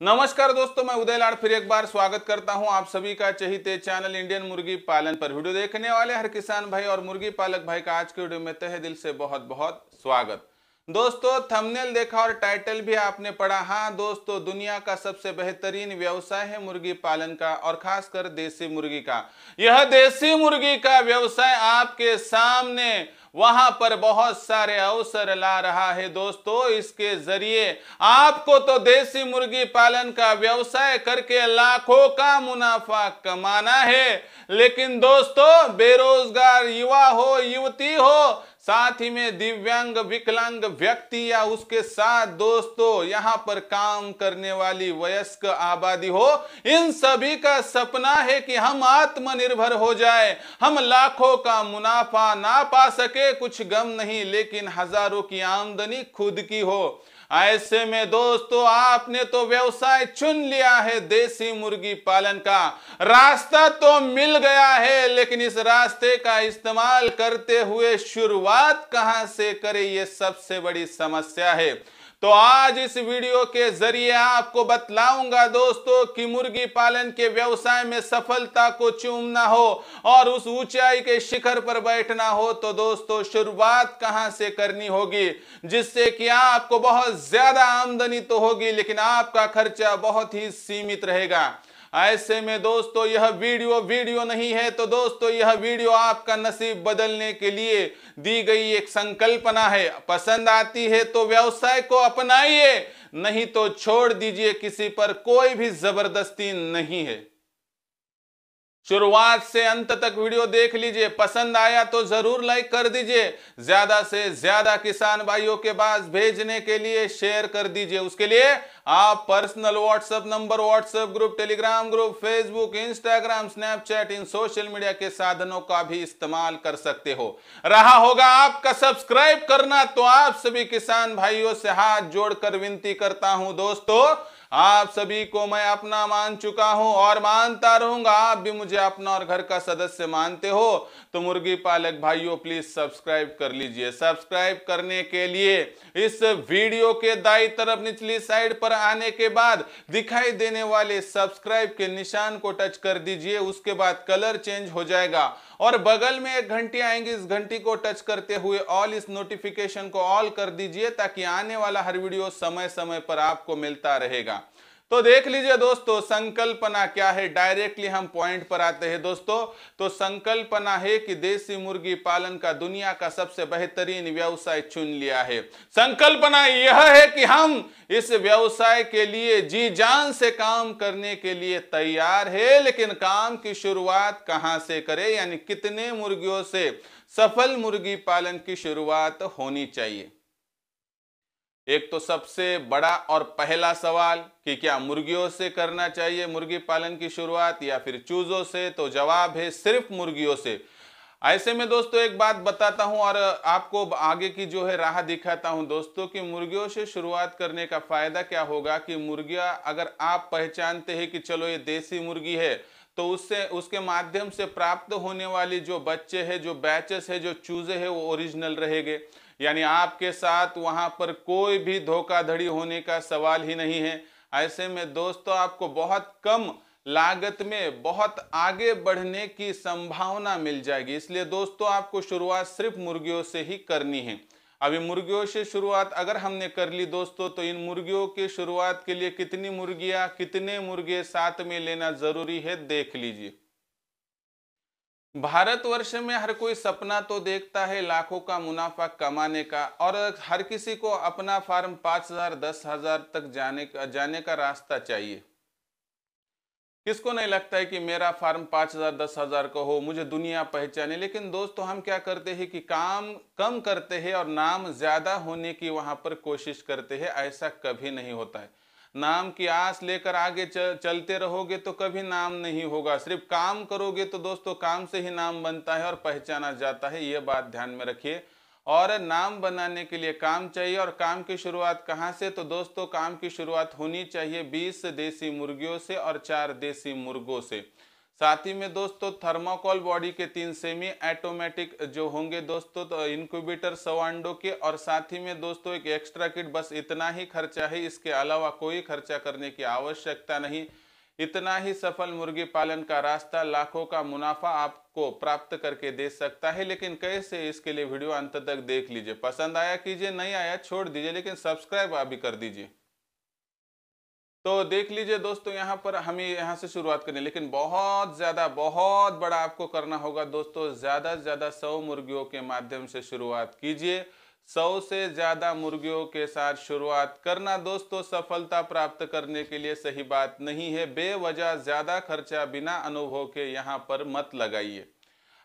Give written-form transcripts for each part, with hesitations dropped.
नमस्कार दोस्तों, मैं उदय लाड फिर एक बार स्वागत करता हूं आप सभी का चहीते चैनल इंडियन मुर्गी पालन पर। वीडियो देखने वाले हर किसान भाई और मुर्गी पालक भाई का आज के वीडियो में तहे दिल से बहुत बहुत स्वागत। दोस्तों, थंबनेल देखा और टाइटल भी आपने पढ़ा। हाँ दोस्तों, दुनिया का सबसे बेहतरीन व्यवसाय है मुर्गी पालन का और खासकर देसी मुर्गी का। यह देसी मुर्गी का व्यवसाय आपके सामने वहां पर बहुत सारे अवसर ला रहा है। दोस्तों, इसके जरिए आपको तो देसी मुर्गी पालन का व्यवसाय करके लाखों का मुनाफा कमाना है, लेकिन दोस्तों बेरोजगार युवा हो, युवती हो, साथ ही में दिव्यांग विकलांग व्यक्ति या उसके साथ दोस्तों यहां पर काम करने वाली वयस्क आबादी हो, इन सभी का सपना है कि हम आत्मनिर्भर हो जाए। हम लाखों का मुनाफा ना पा सके कुछ गम नहीं, लेकिन हजारों की आमदनी खुद की हो। ऐसे में दोस्तों आपने तो व्यवसाय चुन लिया है, देसी मुर्गी पालन का रास्ता तो मिल गया है, लेकिन इस रास्ते का इस्तेमाल करते हुए शुरुआत कहां से करें, यह सबसे बड़ी समस्या है। तो आज इस वीडियो के जरिए आपको बतलाऊंगा दोस्तों कि मुर्गी पालन के व्यवसाय में सफलता को चूमना हो और उस ऊंचाई के शिखर पर बैठना हो तो दोस्तों शुरुआत कहां से करनी होगी, जिससे कि आपको बहुत ज्यादा आमदनी तो होगी लेकिन आपका खर्चा बहुत ही सीमित रहेगा। ऐसे में दोस्तों यह वीडियो नहीं है, तो दोस्तों यह वीडियो आपका नसीब बदलने के लिए दी गई एक संकल्पना है। पसंद आती है तो व्यवसाय को अपनाइए, नहीं तो छोड़ दीजिए। किसी पर कोई भी जबरदस्ती नहीं है। शुरुआत से अंत तक वीडियो देख लीजिए। पसंद आया तो जरूर लाइक कर दीजिए। ज्यादा से ज्यादा किसान भाइयों के पास भेजने के लिए शेयर कर दीजिए। उसके लिए आप personal WhatsApp number, WhatsApp group, Telegram group, Facebook, Instagram, Snapchat, इन सोशल मीडिया के साधनों का भी इस्तेमाल कर सकते हो। रहा होगा आपका सब्सक्राइब करना, तो आप सभी किसान भाइयों से हाथ जोड़कर विनती करता हूं दोस्तों, आप सभी को मैं अपना मान चुका हूं और मानता रहूंगा। आप भी मुझे अपना और घर का सदस्य मानते हो तो मुर्गी पालक भाइयों प्लीज सब्सक्राइब कर लीजिए। सब्सक्राइब करने के लिए इस वीडियो के दाईं तरफ निचली साइड पर आने के बाद दिखाई देने वाले सब्सक्राइब के निशान को टच कर दीजिए। उसके बाद कलर चेंज हो जाएगा और बगल में एक घंटी आएंगी, इस घंटी को टच करते हुए ऑल इस नोटिफिकेशन को ऑल कर दीजिए, ताकि आने वाला हर वीडियो समय समय पर आपको मिलता रहेगा। तो देख लीजिए दोस्तों संकल्पना क्या है। डायरेक्टली हम पॉइंट पर आते हैं दोस्तों। तो संकल्पना है कि देसी मुर्गी पालन का दुनिया का सबसे बेहतरीन व्यवसाय चुन लिया है। संकल्पना यह है कि हम इस व्यवसाय के लिए जी जान से काम करने के लिए तैयार है, लेकिन काम की शुरुआत कहां से करें, यानी कितने मुर्गियों से सफल मुर्गी पालन की शुरुआत होनी चाहिए। एक तो सबसे बड़ा और पहला सवाल कि क्या मुर्गियों से करना चाहिए मुर्गी पालन की शुरुआत या फिर चूजों से, तो जवाब है सिर्फ मुर्गियों से। ऐसे में दोस्तों एक बात बताता हूं और आपको आगे की जो है राह दिखाता हूं दोस्तों कि मुर्गियों से शुरुआत करने का फायदा क्या होगा कि मुर्गियां अगर आप पहचानते हैं कि चलो ये देसी मुर्गी है, तो उससे उसके माध्यम से प्राप्त होने वाली जो बच्चे हैं, जो बैचेस है, जो चूजे हैं, वो ओरिजिनल रहेंगे। यानी आपके साथ वहां पर कोई भी धोखाधड़ी होने का सवाल ही नहीं है। ऐसे में दोस्तों आपको बहुत कम लागत में बहुत आगे बढ़ने की संभावना मिल जाएगी। इसलिए दोस्तों आपको शुरुआत सिर्फ मुर्गियों से ही करनी है। अभी मुर्गियों से शुरुआत अगर हमने कर ली दोस्तों, तो इन मुर्गियों की शुरुआत के लिए कितनी मुर्गियां, कितने मुर्गे साथ में लेना जरूरी है देख लीजिए। भारतवर्ष में हर कोई सपना तो देखता है लाखों का मुनाफा कमाने का, और हर किसी को अपना फार्म 5,000 10,000 तक जाने का रास्ता चाहिए। किसको नहीं लगता है कि मेरा फार्म 5,000 10,000 का हो, मुझे दुनिया पहचाने। लेकिन दोस्तों हम क्या करते हैं कि काम कम करते हैं और नाम ज्यादा होने की वहां पर कोशिश करते हैं। ऐसा कभी नहीं होता है। नाम की आस लेकर आगे चलते रहोगे तो कभी नाम नहीं होगा। सिर्फ काम करोगे तो दोस्तों काम से ही नाम बनता है और पहचाना जाता है। ये बात ध्यान में रखिए। और नाम बनाने के लिए काम चाहिए। और काम की शुरुआत कहाँ से, तो दोस्तों काम की शुरुआत होनी चाहिए 20 देसी मुर्गियों से और 4 देसी मुर्गों से। साथ ही में दोस्तों थर्माकोल बॉडी के 3 सेमी ऑटोमेटिक जो होंगे दोस्तों, तो इंक्यूबेटर 100 अंडों के, और साथ ही में दोस्तों एक एक्स्ट्रा किट, बस इतना ही खर्चा है, इसके अलावा कोई खर्चा करने की आवश्यकता नहीं। इतना ही सफल मुर्गी पालन का रास्ता लाखों का मुनाफा आपको प्राप्त करके दे सकता है। लेकिन कैसे, इसके लिए वीडियो अंत तक देख लीजिए। पसंद आया कीजिए, नहीं आया छोड़ दीजिए, लेकिन सब्सक्राइब आप भी कर दीजिए। तो देख लीजिए दोस्तों, यहाँ पर हमें यहाँ से शुरुआत करनी है, लेकिन बहुत बड़ा आपको करना होगा दोस्तों। ज्यादा से ज्यादा 100 मुर्गियों के माध्यम से शुरुआत कीजिए। 100 से ज्यादा मुर्गियों के साथ शुरुआत करना दोस्तों सफलता प्राप्त करने के लिए सही बात नहीं है। बेवजह ज्यादा खर्चा बिना अनुभव के यहाँ पर मत लगाइए।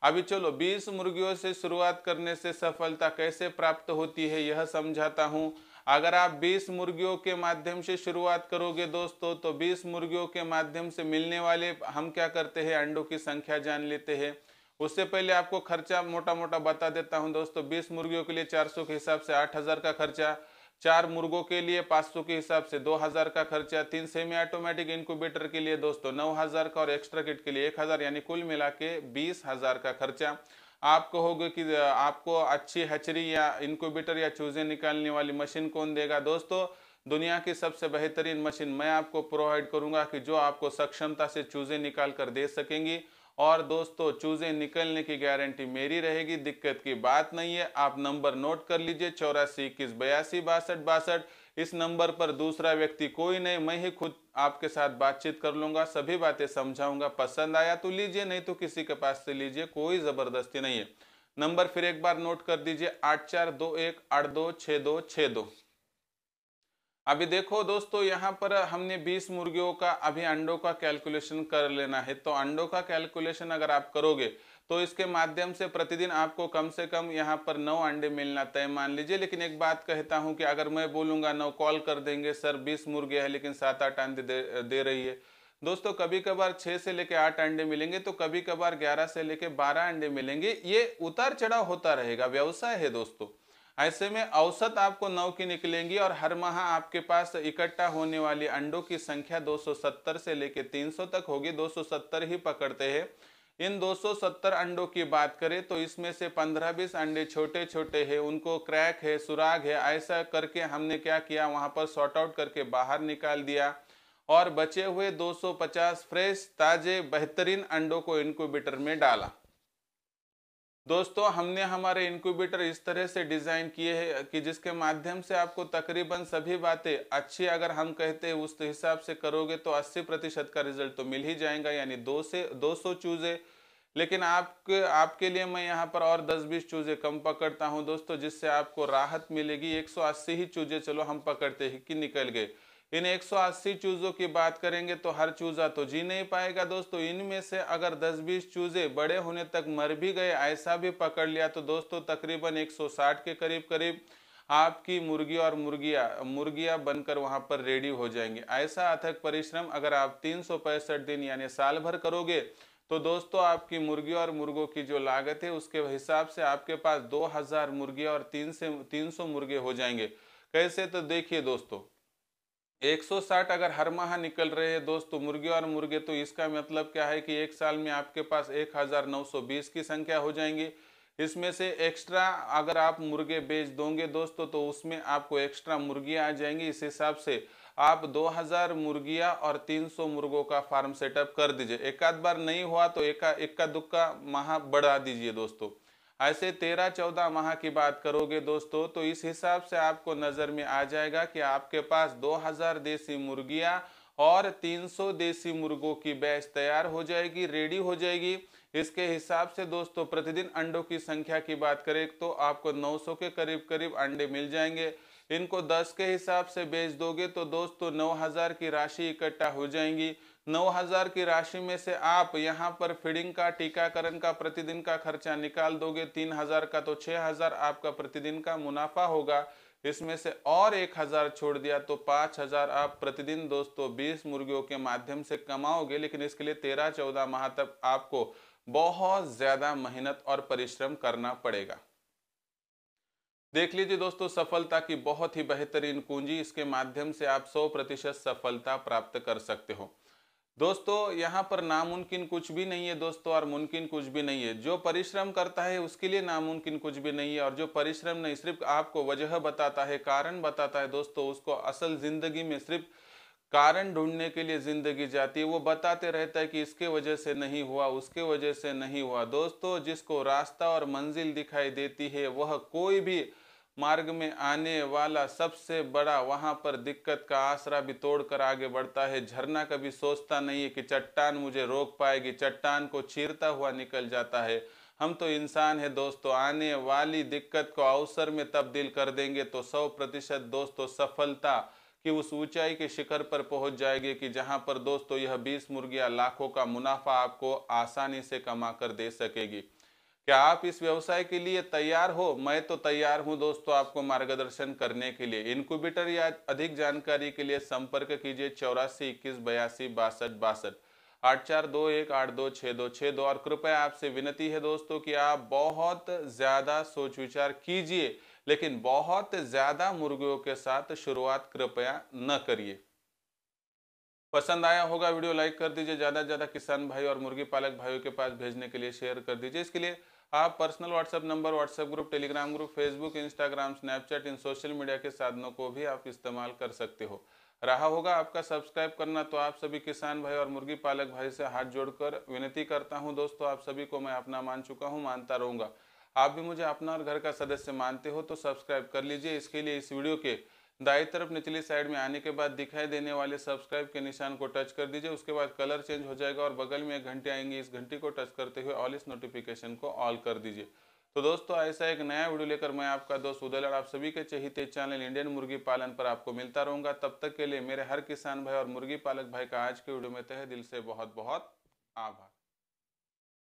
अभी चलो 20 मुर्गियों से शुरुआत करने से सफलता कैसे प्राप्त होती है यह समझाता हूं। अगर आप 20 मुर्गियों के माध्यम से शुरुआत करोगे दोस्तों, तो 20 मुर्गियों के माध्यम से मिलने वाले, हम क्या करते हैं, अंडों की संख्या जान लेते हैं। उससे पहले आपको खर्चा मोटा मोटा बता देता हूं दोस्तों। 20 मुर्गियों के लिए 400 के हिसाब से 8000 का खर्चा, 4 मुर्गों के लिए 500 के हिसाब से 2000 का खर्चा, 3 सेमी ऑटोमेटिक इंक्यूबेटर के लिए दोस्तों 9000 का, और एक्स्ट्रा किट के लिए 1000, यानी कुल मिला के 20000 का खर्चा। आप कहोगे कि आपको अच्छी हैचरी या इंक्यूबेटर या चूजे निकालने वाली मशीन कौन देगा? दोस्तों दुनिया की सबसे बेहतरीन मशीन मैं आपको प्रोवाइड करूंगा कि जो आपको सक्षमता से चूजे निकाल कर दे सकेंगी। और दोस्तों चूजे निकलने की गारंटी मेरी रहेगी, दिक्कत की बात नहीं है। आप नंबर नोट कर लीजिए 842182 62 62। इस नंबर पर दूसरा व्यक्ति कोई नहीं, मैं ही खुद आपके साथ बातचीत कर लूंगा, सभी बातें समझाऊंगा। पसंद आया तो लीजिए, नहीं तो किसी के पास से लीजिए, कोई जबरदस्ती नहीं है। नंबर फिर एक बार नोट कर दीजिए 8421826262। अभी देखो दोस्तों, यहाँ पर हमने 20 मुर्गियों का अभी अंडों का कैलकुलेशन कर लेना है। तो अंडों का कैलकुलेशन अगर आप करोगे तो इसके माध्यम से प्रतिदिन आपको कम से कम यहाँ पर 9 अंडे मिलना तय मान लीजिए। लेकिन एक बात कहता हूँ कि अगर मैं बोलूंगा 9 कॉल कर देंगे सर 20 मुर्गे है लेकिन 7-8 अंडे दे रही है दोस्तों, कभी कभार 6 से लेके 8 अंडे मिलेंगे, तो कभी कभार 11 से लेके 12 अंडे मिलेंगे। ये उतार चढ़ाव होता रहेगा, व्यवसाय है दोस्तों। ऐसे में औसत आपको 9 की निकलेंगी, और हर माह आपके पास इकट्ठा होने वाली अंडों की संख्या 270 से लेके 300 तक होगी। 270 ही पकड़ते हैं। इन 270 अंडों की बात करें तो इसमें से 15-20 अंडे छोटे छोटे हैं, उनको क्रैक है, सुराग है, ऐसा करके हमने क्या किया, वहां पर सॉर्ट आउट करके बाहर निकाल दिया, और बचे हुए 250 फ्रेश ताजे बेहतरीन अंडों को इंक्यूबेटर में डाला। दोस्तों हमने हमारे इंक्यूबेटर इस तरह से डिजाइन किए हैं कि जिसके माध्यम से आपको तकरीबन सभी बातें अच्छी, अगर हम कहते हैं उस हिसाब से करोगे तो 80% का रिजल्ट तो मिल ही जाएगा, यानी 2 से 200 चूजे। लेकिन आपके लिए मैं यहाँ पर और 10-20 चूजे कम पकड़ता हूँ दोस्तों, जिससे आपको राहत मिलेगी। 180 ही चूजे चलो हम पकड़ते ही कि निकल गए। इन 180 चूजों की बात करेंगे तो हर चूजा तो जी नहीं पाएगा दोस्तों। इनमें से अगर 10-20 चूजे बड़े होने तक मर भी गए, ऐसा भी पकड़ लिया, तो दोस्तों तकरीबन 160 के करीब करीब आपकी मुर्गी और मुर्गियां बनकर वहां पर रेडी हो जाएंगी। ऐसा अथक परिश्रम अगर आप 365 दिन यानी साल भर करोगे तो दोस्तों आपकी मुर्गी और मुर्गों की जो लागत है उसके हिसाब से आपके पास 2000 मुर्गियां और 300 मुर्गे हो जाएंगे। कैसे? तो देखिए दोस्तों, 160 अगर हर माह निकल रहे हैं दोस्तों मुर्गे और मुर्गे, तो इसका मतलब क्या है कि एक साल में आपके पास 1920 की संख्या हो जाएंगी। इसमें से एक्स्ट्रा अगर आप मुर्गे बेच दोगे दोस्तों तो उसमें आपको एक्स्ट्रा मुर्गियां आ जाएंगी। इस हिसाब से आप 2000 मुर्गियां और 300 मुर्गों का फार्म सेटअप कर दीजिए। एक आध बार नहीं हुआ तो इक्का दुक्का माह बढ़ा दीजिए दोस्तों। ऐसे 13-14 माह की बात करोगे दोस्तों तो इस हिसाब से आपको नजर में आ जाएगा कि आपके पास 2000 देसी मुर्गियां और 300 देसी मुर्गों की बैच तैयार हो जाएगी, रेडी हो जाएगी। इसके हिसाब से दोस्तों प्रतिदिन अंडों की संख्या की बात करें तो आपको 900 के करीब करीब अंडे मिल जाएंगे। इनको 10 के हिसाब से बेच दोगे तो दोस्तों 9000 की राशि इकट्ठा हो जाएंगी। 9000 की राशि में से आप यहाँ पर फीडिंग का, टीकाकरण का प्रतिदिन का खर्चा निकाल दोगे 3000 का, तो 6000 आपका प्रतिदिन का मुनाफा होगा। इसमें से और 1000 छोड़ दिया तो 5000 आप प्रतिदिन दोस्तों 20 मुर्गियों के माध्यम से कमाओगे। लेकिन इसके लिए 13-14 माह तक आपको बहुत ज्यादा मेहनत और परिश्रम करना पड़ेगा। देख लीजिए दोस्तों, सफलता की बहुत ही बेहतरीन कुंजी, इसके माध्यम से आप 100% सफलता प्राप्त कर सकते हो। दोस्तों यहाँ पर नामुमकिन कुछ भी नहीं है दोस्तों, और मुमकिन कुछ भी नहीं है। जो परिश्रम करता है उसके लिए नामुमकिन कुछ भी नहीं है, और जो परिश्रम नहीं सिर्फ आपको वजह बताता है, कारण बताता है दोस्तों, उसको असल जिंदगी में सिर्फ कारण ढूंढने के लिए जिंदगी जाती है। वो बताते रहता है कि इसके वजह से नहीं हुआ, उसके वजह से नहीं हुआ। दोस्तों जिसको रास्ता और मंजिल दिखाई देती है वह कोई भी मार्ग में आने वाला सबसे बड़ा वहां पर दिक्कत का आसरा भी तोड़कर आगे बढ़ता है। झरना कभी सोचता नहीं है कि चट्टान मुझे रोक पाएगी, चट्टान को चीरता हुआ निकल जाता है। हम तो इंसान है दोस्तों, आने वाली दिक्कत को अवसर में तब्दील कर देंगे तो 100% दोस्तों सफलता कि उस ऊंचाई के शिखर पर पहुंच जाएगी कि जहां पर दोस्तों यह 20 मुर्गियां लाखों का मुनाफा आपको आसानी से कमा कर दे सकेगी। क्या आप इस व्यवसाय के लिए तैयार हो? मैं तो तैयार हूं दोस्तों आपको मार्गदर्शन करने के लिए। इनक्यूबेटर या अधिक जानकारी के लिए संपर्क कीजिए 84 21 82 62 62 8421826262। और कृपया आपसे विनती है दोस्तों कि आप बहुत ज्यादा सोच विचार कीजिए, लेकिन बहुत ज्यादा मुर्गियों के साथ शुरुआत कृपया न करिए। पसंद आया होगा वीडियो लाइक कर दीजिए, ज़्यादा से ज़्यादा किसान भाई और मुर्गी पालक भाइयों के पास भेजने के लिए शेयर कर दीजिए। इसके लिए आप personal WhatsApp number, WhatsApp group, Telegram group, Facebook, Instagram, Snapchat, इन सोशल मीडिया के साधनों को भी आप इस्तेमाल कर सकते हो। रहा होगा आपका सब्सक्राइब करना, तो आप सभी किसान भाई और मुर्गी पालक भाई से हाथ जोड़कर विनती करता हूं दोस्तों, आप सभी को मैं अपना मान चुका हूं, मानता रहूंगा। आप भी मुझे अपना और घर का सदस्य मानते हो तो सब्सक्राइब कर लीजिए। इसके लिए इस वीडियो के दाईं तरफ निचली साइड में आने के बाद दिखाई देने वाले सब्सक्राइब के निशान को टच कर दीजिए। उसके बाद कलर चेंज हो जाएगा और बगल में एक घंटी आएंगी, इस घंटी को टच करते हुए ऑल इस नोटिफिकेशन को ऑल कर दीजिए। तो दोस्तों ऐसा एक नया वीडियो लेकर मैं आपका दोस्त उदय लाड आप सभी के चहेते चैनल इंडियन मुर्गी पालन पर आपको मिलता रहूंगा। तब तक के लिए मेरे हर किसान भाई और मुर्गी पालक भाई का आज के वीडियो में तहे दिल से बहुत बहुत आभार।